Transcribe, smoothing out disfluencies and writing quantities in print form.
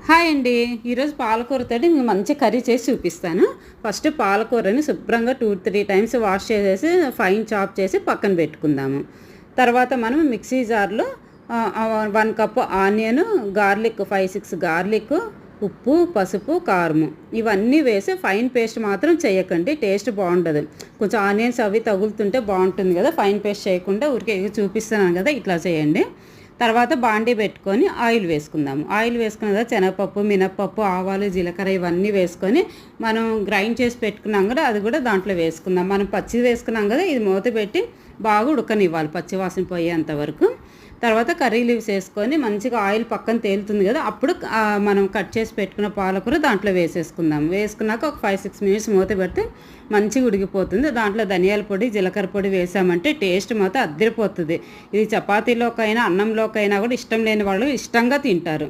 Hi అండి. ఈరోజు పాలకూరతోటి నేను మంచి కర్రీ చేసి చూపిస్తాను. ఫస్ట్ పాలకూరని శుభ్రంగా 2-3 టైమ్స్ వాష్ చేసేసి ఫైన్ చాప్ చేసి పక్కన పెట్టుకుందాము. తర్వాత మనం మిక్సీ జార్లో 1 కప్ ఆనియన్, గార్లిక్ 5-6 గార్లిక్, ఉప్పు, పసుపు, కారము ఇవన్నీ వేసి ఫైన్ పేస్ట్ మాత్రం చేయకండి, టేస్ట్ బాగుండదు. కొంచెం ఆనియన్స్ అవి తగులుతుంటే బాగుంటుంది కదా, ఫైన్ పేస్ట్ చేయకుండా ఊరికే చూపిస్తున్నాను కదా, ఇట్లా చేయండి. తర్వాత బాండీ పెట్టుకొని ఆయిల్ వేసుకుందాము. ఆయిల్ వేసుకున్న తర్వాత శనగపప్పు, మినప్పప్పు, ఆవాలు, జీలకర్ర ఇవన్నీ వేసుకొని మనం గ్రైండ్ చేసి పెట్టుకున్నాం కదా, అది కూడా దాంట్లో వేసుకుందాం. మనం పచ్చిది వేసుకున్నాం కదా, ఇది మూత పెట్టి బాగా ఉడకనివ్వాలి పచ్చివాసన పోయేంత వరకు. తర్వాత కర్రీ లీవ్స్ వేసుకొని మంచిగా ఆయిల్ పక్కన తేలుతుంది కదా, అప్పుడు మనం కట్ చేసి పెట్టుకున్న పాలకూర దాంట్లో వేసేసుకుందాం. వేసుకున్నాక ఒక 5-6 మినిట్స్ మూత పెడితే మంచిగా ఉడికిపోతుంది. దాంట్లో ధనియాల పొడి, జీలకర్ర పొడి వేసామంటే టేస్ట్ మాత్రం అద్దరిపోతుంది. ఇది చపాతీలోకైనా అన్నంలోకైనా కూడా ఇష్టం లేని వాళ్ళు ఇష్టంగా తింటారు.